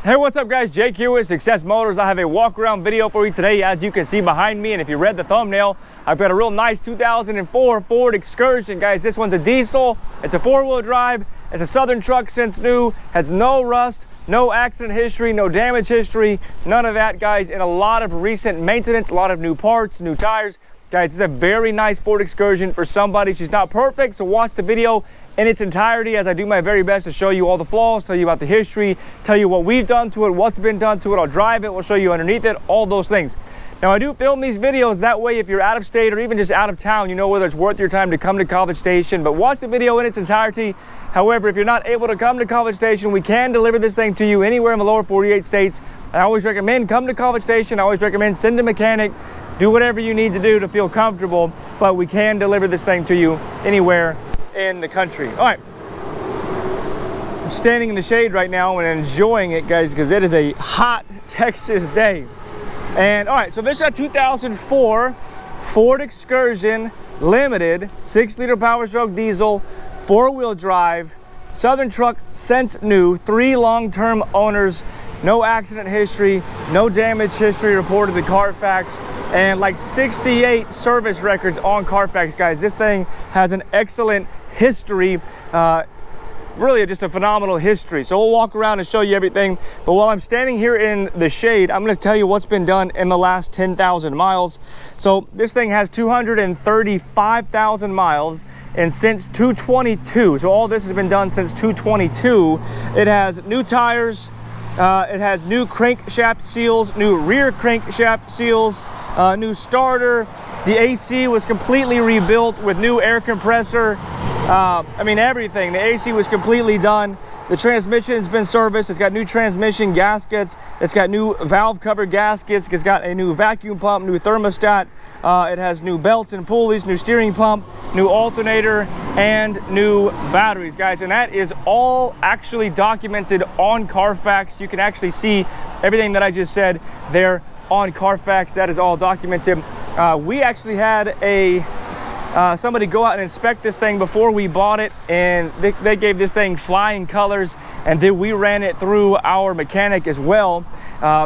Hey, what's up guys? Jake here with Success Motors. I have a walk around video for you today, as you can see behind me, and if you read the thumbnail, I've got a real nice 2004 Ford Excursion. Guys, this one's a diesel, it's a four-wheel drive, it's a Southern truck since new, has no rust, no accident history, no damage history, none of that guys, and a lot of recent maintenance, a lot of new parts, new tires. Guys, it's a very nice Ford Excursion for somebody. She's not perfect, so watch the video in its entirety as I do my very best to show you all the flaws, tell you about the history, tell you what we've done to it, what's been done to it. I'll drive it, we'll show you underneath it, all those things. Now, I do film these videos that way if you're out of state or even just out of town, you know whether it's worth your time to come to College Station, but watch the video in its entirety. However, if you're not able to come to College Station, we can deliver this thing to you anywhere in the lower 48 states. I always recommend come to College Station. I always recommend send a mechanic. Do whatever you need to do to feel comfortable, but we can deliver this thing to you anywhere in the country. All right, I'm standing in the shade right now and enjoying it, guys, because it is a hot Texas day. And all right, so this is a 2004 Ford Excursion Limited 6-liter Powerstroke Diesel, four-wheel drive, Southern truck since new, 3 long-term owners, no accident history, no damage history reported to CarFax, and like 68 service records on CarFax, guys. This thing has an excellent history, really just a phenomenal history. So we'll walk around and show you everything. But while I'm standing here in the shade, I'm gonna tell you what's been done in the last 10,000 miles. So this thing has 235,000 miles, and since 222, so all this has been done since 222. It has new tires, it has new crankshaft seals, new rear crankshaft seals, new starter. The AC was completely rebuilt with new air compressor. I mean, everything. The AC was completely done. The transmission has been serviced. It's got new transmission gaskets. It's got new valve cover gaskets. It's got a new vacuum pump, new thermostat. It has new belts and pulleys, new steering pump, new alternator, and new batteries, guys. And that is all actually documented on CarFax. You can actually see everything that I just said there on CarFax. That is all documented. We actually had somebody go out and inspect this thing before we bought it, and they gave this thing flying colors, and then we ran it through our mechanic as well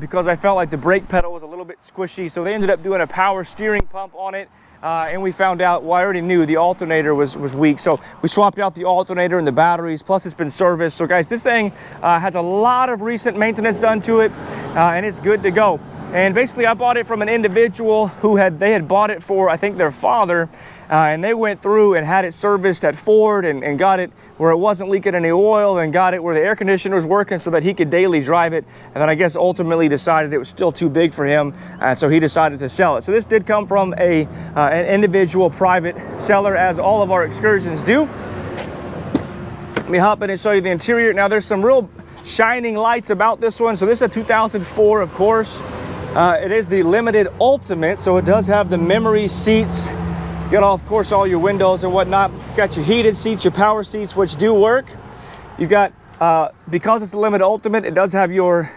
because I felt like the brake pedal was a little bit squishy. So they ended up doing a power steering pump on it, and we found out, well, I already knew the alternator was weak, so we swapped out the alternator and the batteries, plus it's been serviced. So guys, this thing has a lot of recent maintenance done to it, and it's good to go. And basically I bought it from an individual who had bought it for, I think, their father, and they went through and had it serviced at Ford and got it where it wasn't leaking any oil, and got it where the air conditioner was working so that he could daily drive it. And then I guess ultimately decided it was still too big for him, so he decided to sell it. So this did come from an individual private seller, as all of our Excursions do. Let me hop in and show you the interior. Now there's some real shining lights about this one. So this is a 2004, of course. It is the Limited Ultimate, so it does have the memory seats. You got, of course, all your windows and whatnot. It's got your heated seats, your power seats, which do work. You've got, because it's the Limited Ultimate, it does have your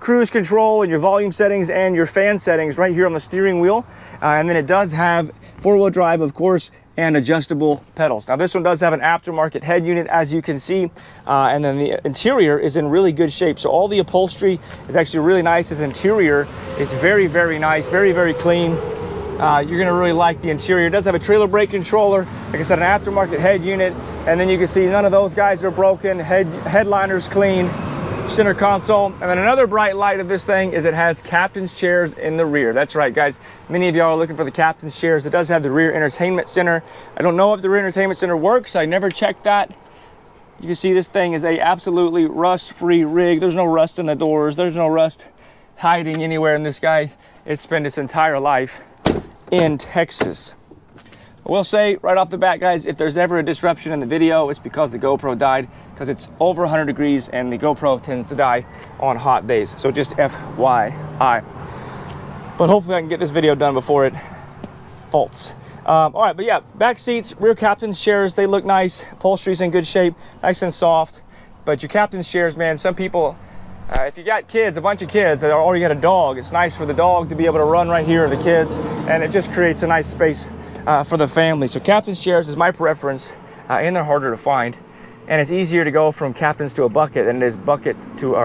cruise control and your volume settings and your fan settings right here on the steering wheel. And then it does have four-wheel drive, of course, and adjustable pedals. Now this one does have an aftermarket head unit, as you can see, and then the interior is in really good shape. So all the upholstery is actually really nice. This interior is very, very nice, very, very clean. You're gonna really like the interior. It does have a trailer brake controller, like I said, an aftermarket head unit, and then you can see none of those guys are broken. Headliner's clean, center console. And then another bright light of this thing is it has Captain's chairs in the rear. That's right, guys. Many of y'all are looking for the Captain's chairs. It does have the rear entertainment center. I don't know if the rear entertainment center works. I never checked that. You can see this thing is a absolutely rust-free rig. There's no rust in the doors. There's no rust hiding anywhere in this guy. It's spent its entire life in Texas. I will say right off the bat, guys, if there's ever a disruption in the video, it's because the GoPro died, because it's over 100 degrees and the GoPro tends to die on hot days. So just FYI. But hopefully I can get this video done before it faults. All right, but yeah, back seats, rear Captain's chairs, they look nice. Upholstery's in good shape, nice and soft. But your Captain's chairs, man, some people, if you got kids, a bunch of kids, or you got a dog, it's nice for the dog to be able to run right here, the kids, and it just creates a nice space for the family. So Captain's chairs is my preference, and they're harder to find. And it's easier to go from Captain's to a bucket than it is bucket to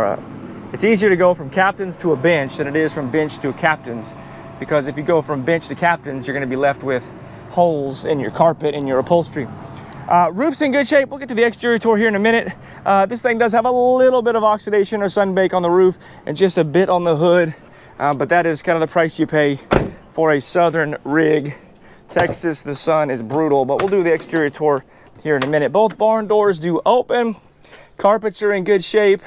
It's easier to go from Captain's to a bench than it is from bench to a Captain's, because if you go from bench to Captain's, you're going to be left with holes in your carpet and your upholstery. Roof's in good shape. We'll get to the exterior tour here in a minute. This thing does have a little bit of oxidation or sunbake on the roof and just a bit on the hood, but that is kind of the price you pay for a southern rig. Texas, the sun is brutal, but we'll do the exterior tour here in a minute. Both barn doors do open. Carpets are in good shape.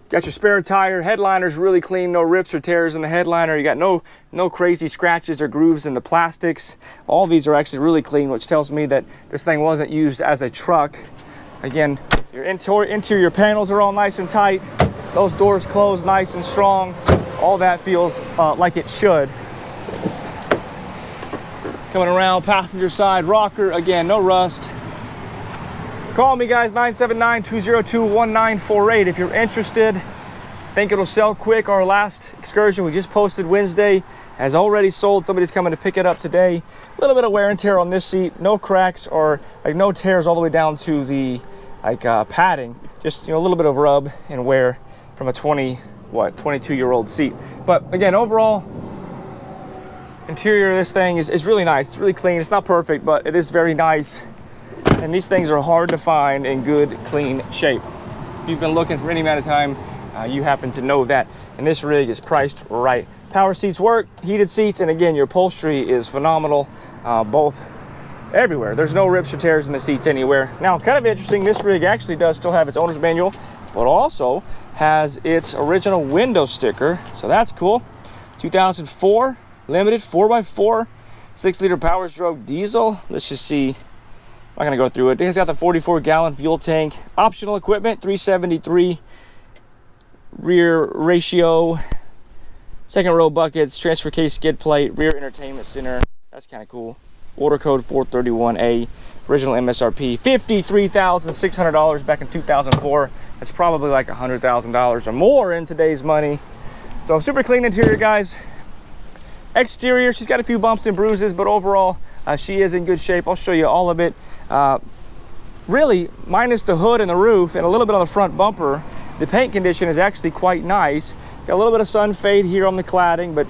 Got your spare tire. Headliner's really clean, no rips or tears in the headliner. You got no crazy scratches or grooves in the plastics. All these are actually really clean, which tells me that this thing wasn't used as a truck. Again, your interior panels are all nice and tight. Those doors close nice and strong. All that feels like it should. Coming around passenger side rocker, again, no rust. Call me, guys, 979-202-1948 if you're interested. Think it'll sell quick. Our last Excursion we just posted Wednesday has already sold. Somebody's coming to pick it up today. A little bit of wear and tear on this seat. No cracks or like no tears all the way down to the padding. Just, you know, a little bit of rub and wear from a 22-year-old seat. But again, overall, interior of this thing is really nice. It's really clean. It's not perfect, but it is very nice. And these things are hard to find in good, clean shape. If you've been looking for any amount of time, you happen to know that. And this rig is priced right. Power seats work, heated seats, and again, your upholstery is phenomenal, both everywhere. There's no rips or tears in the seats anywhere. Now, kind of interesting, this rig actually does still have its owner's manual, but also has its original window sticker. So that's cool. 2004 Limited 4x4, 6-liter Powerstroke Diesel. Let's just see. I'm not gonna go through it. It's got the 44-gallon fuel tank. Optional equipment, 373 rear ratio, second row buckets, transfer case skid plate, rear entertainment center. That's kind of cool. Order code 431A. Original MSRP $53,600 back in 2004. That's probably like $100,000 or more in today's money. So super clean interior, guys. Exterior, she's got a few bumps and bruises, but overall she is in good shape. I'll show you all of it. Really, minus the hood and the roof and a little bit on the front bumper, the paint condition is actually quite nice. Got a little bit of sun fade here on the cladding, but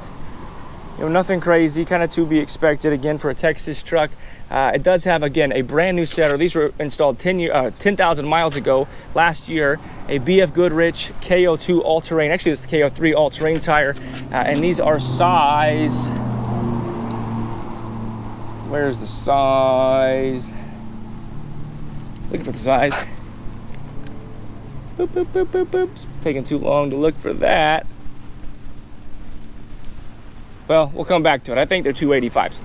you know, nothing crazy, kind of to be expected again for a Texas truck. It does have, again, a brand new setter. These were installed 10,000 miles ago last year. A BF Goodrich KO2 all-terrain. Actually, it's the KO3 all-terrain tire. And these are size... Where's the size? Looking for the size. Boop, boop, boop, boop, boop. It's taking too long to look for that. Well, we'll come back to it. I think they're 285s.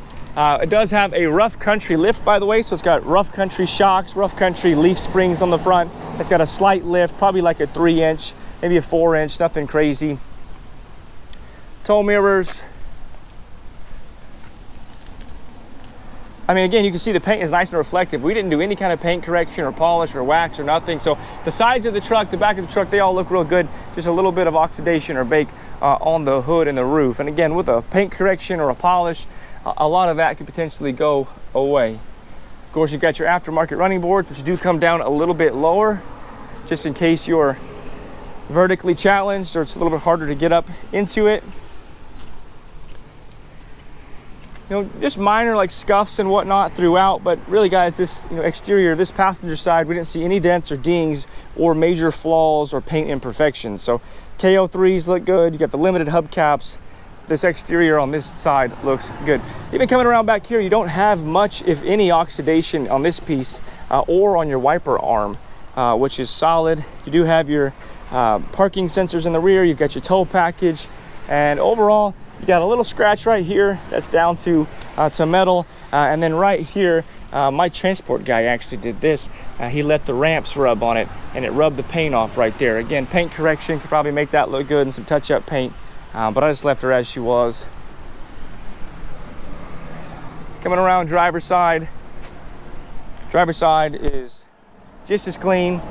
It does have a rough country lift, by the way, so it's got rough country shocks, rough country leaf springs on the front. It's got a slight lift, probably like a 3-inch, maybe a 4-inch, nothing crazy. Tow mirrors. I mean, again, you can see the paint is nice and reflective. We didn't do any kind of paint correction or polish or wax or nothing. So the sides of the truck, the back of the truck, they all look real good. Just a little bit of oxidation or bake on the hood and the roof. And again, with a paint correction or a polish, a lot of that could potentially go away. Of course, you've got your aftermarket running boards, which do come down a little bit lower, just in case you're vertically challenged or it's a little bit harder to get up into it. You know, just minor like scuffs and whatnot throughout, but really, guys, this exterior, this passenger side, we didn't see any dents or dings or major flaws or paint imperfections. So KO3s look good. You got the limited hubcaps. This exterior on this side looks good. Even coming around back here, you don't have much, if any, oxidation on this piece or on your wiper arm, which is solid. You do have your parking sensors in the rear. You've got your tow package, and overall, you got a little scratch right here that's down to metal, and then right here, my transport guy actually did this. He let the ramps rub on it, and it rubbed the paint off right there. Again, paint correction could probably make that look good and some touch-up paint, but I just left her as she was. Coming around driver's side. Driver's side is just as clean.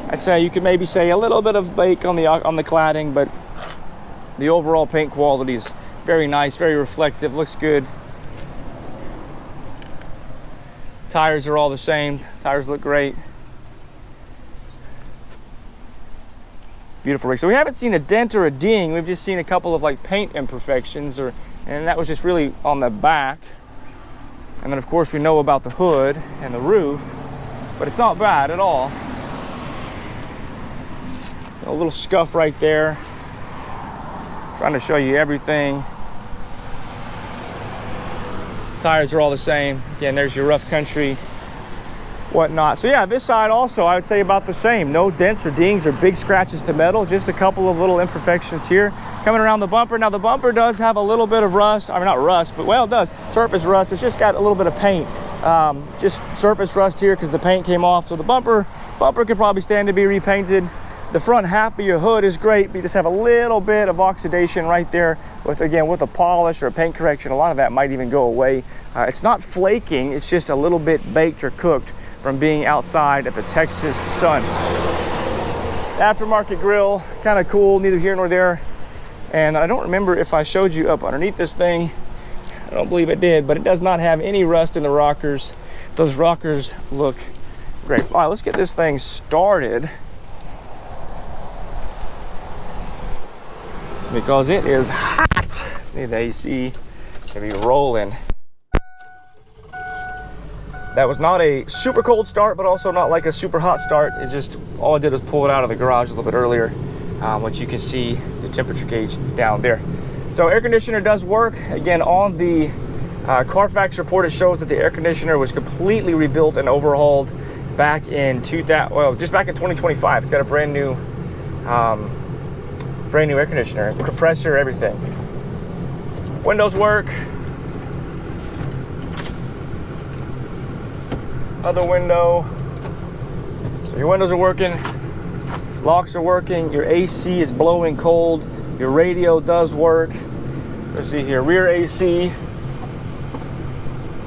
I'd say you could maybe say a little bit of bake on the cladding, but the overall paint quality is very nice, very reflective, looks good. Tires are all the same. Tires look great. beautiful rig. So we haven't seen a dent or a ding. We've just seen a couple of like paint imperfections, and that was just really on the back. And then of course we know about the hood and the roof, but it's not bad at all. A little scuff right there. Trying to show you everything. Tires are all the same. Again, there's your rough country, whatnot. So yeah, this side also, I would say about the same. No dents or dings or big scratches to metal, just a couple of little imperfections here. Coming around the bumper. Now the bumper does have a little bit of rust. I mean, not rust, but well, it does. Surface rust. It's just got a little bit of paint. Just surface rust here because the paint came off. So the bumper could probably stand to be repainted. The front half of your hood is great, but you just have a little bit of oxidation right there with a polish or a paint correction. A lot of that might even go away. It's not flaking, it's just a little bit baked or cooked from being outside at the Texas sun. Aftermarket grill, kind of cool, neither here nor there. And I don't remember if I showed you up underneath this thing. I don't believe it did, but it does not have any rust in the rockers. Those rockers look great. All right, let's get this thing started, because it is hot. Need the AC to be rolling. That was not a super cold start, but also not like a super hot start. It just, all I did was pull it out of the garage a little bit earlier, which you can see the temperature gauge down there. So air conditioner does work. Again, on the CarFax report, it shows that the air conditioner was completely rebuilt and overhauled back in just back in 2025. It's got a brand new air conditioner, compressor, everything. Windows work. Other window. So your windows are working, locks are working, your AC is blowing cold, your radio does work. Let's see here, rear AC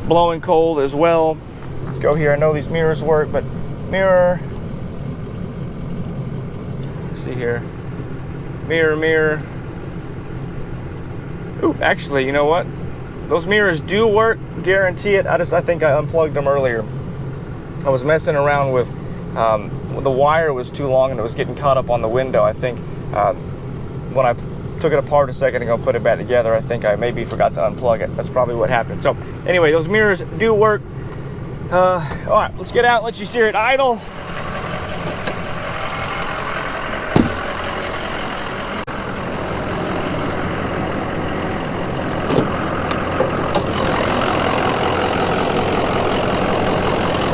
blowing cold as well. Let's go here. I know these mirrors work, but mirror. Let's see here. Mirror. Ooh, actually, you know what? Those mirrors do work, guarantee it. I think I unplugged them earlier. I was messing around with the wire was too long and it was getting caught up on the window. I think when I took it apart a second ago, put it back together, I think I maybe forgot to unplug it. That's probably what happened. So anyway, those mirrors do work. All right, let's get out, let you see it idle.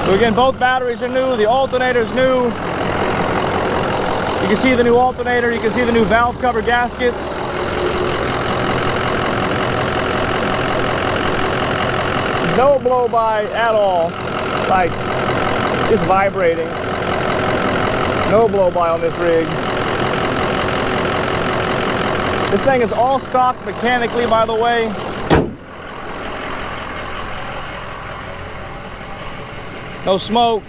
So again, both batteries are new, the alternator's new. You can see the new alternator, you can see the new valve cover gaskets. No blow by at all, like just vibrating. No blow by on this rig. This thing is all stock mechanically, by the way. No smoke.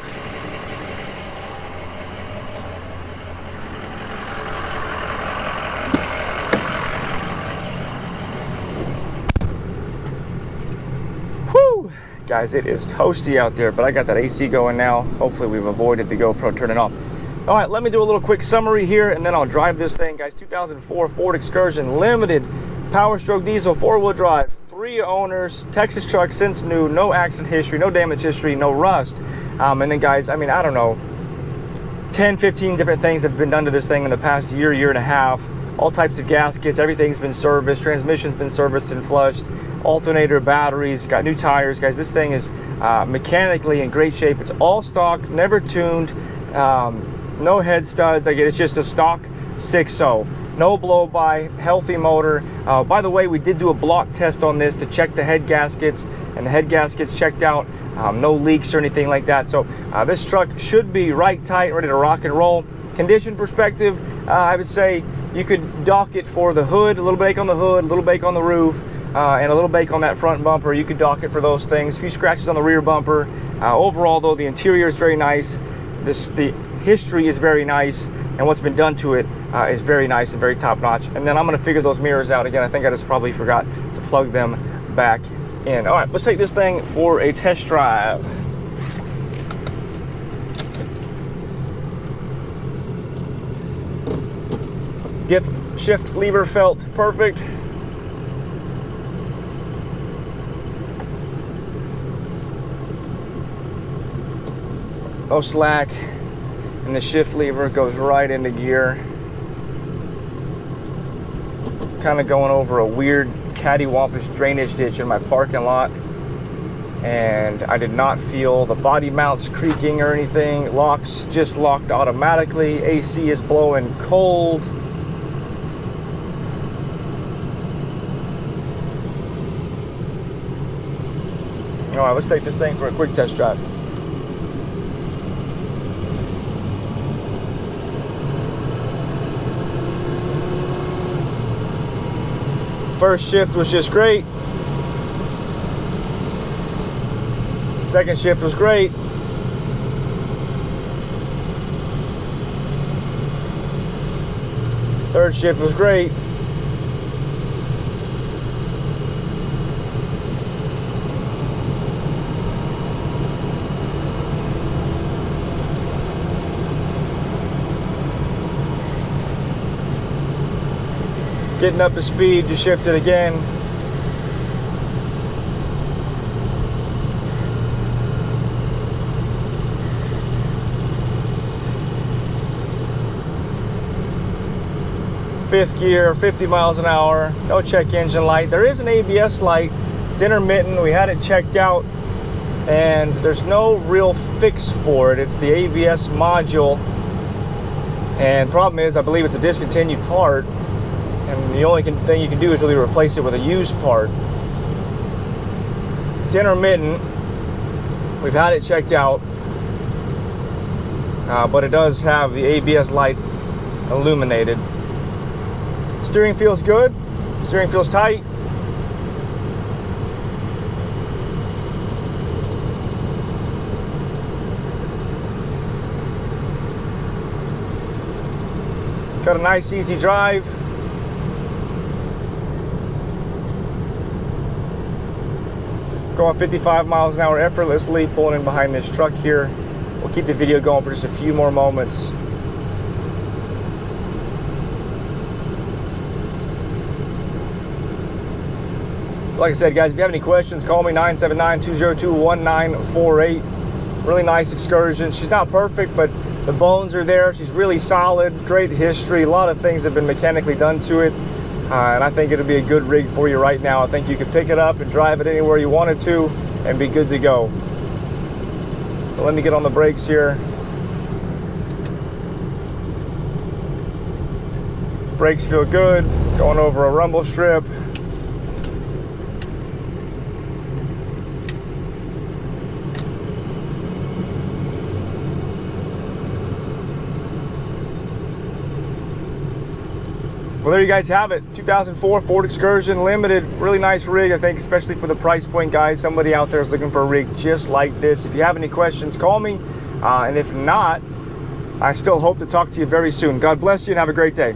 Whew. Guys, it is toasty out there, but I got that AC going now. Hopefully we've avoided the GoPro turning off. All right, let me do a little quick summary here, and then I'll drive this thing, guys. 2004 Ford Excursion Limited, Powerstroke Diesel, 4-wheel drive, 3 owners, Texas truck since new, no accident history, no damage history, no rust. And then guys, I mean, I don't know, 10, 15 different things have been done to this thing in the past year and a half. All types of gaskets, everything's been serviced, transmission's been serviced and flushed, alternator, batteries, got new tires. Guys, this thing is mechanically in great shape. It's all stock, never tuned, no head studs. It's just a stock 6.0. No blow-by, healthy motor. By the way, we did do a block test on this to check the head gaskets, and the head gaskets checked out. No leaks or anything like that. So this truck should be right tight, ready to rock and roll. Condition perspective, I would say you could dock it for the hood, a little bake on the hood, a little bake on the roof, and a little bake on that front bumper. You could dock it for those things. A few scratches on the rear bumper. Overall, though, the interior is very nice. The history is very nice, and what's been done to it is very nice and very top notch. And then I'm going to figure those mirrors out again. I think I just probably forgot to plug them back in. All right, let's take this thing for a test drive. Shift lever felt perfect. No slack, and the shift lever goes right into gear. Kind of going over a weird cattywampus drainage ditch in my parking lot, and I did not feel the body mounts creaking or anything. Locks just locked automatically. AC is blowing cold. All right, let's take this thing for a quick test drive. First shift was just great. Second shift was great. Third shift was great. Getting up to speed to shift it again. Fifth gear, 50 miles an hour, no check engine light. There is an ABS light, it's intermittent. We had it checked out and there's no real fix for it. It's the ABS module, and problem is I believe it's a discontinued part, and the only thing you can do is really replace it with a used part. It's intermittent. We've had it checked out, but it does have the ABS light illuminated. Steering feels good. Steering feels tight. Got a nice easy drive. Going 55 miles an hour effortlessly, pulling in behind this truck here. We'll keep the video going for just a few more moments. Like I said, guys, if you have any questions, call me 979-202-1948. Really nice Excursion. She's not perfect, but the bones are there. She's really solid, great history. A lot of things have been mechanically done to it. And I think it'll be a good rig for you right now. I think you can pick it up and drive it anywhere you wanted to and be good to go. So let me get on the brakes here. Brakes feel good. Going over a rumble strip. Well, there you guys have it. 2004 Ford Excursion Limited. Really nice rig, I think, especially for the price point, guys. Somebody out there is looking for a rig just like this. If you have any questions, call me. And if not, I still hope to talk to you very soon. God bless you and have a great day.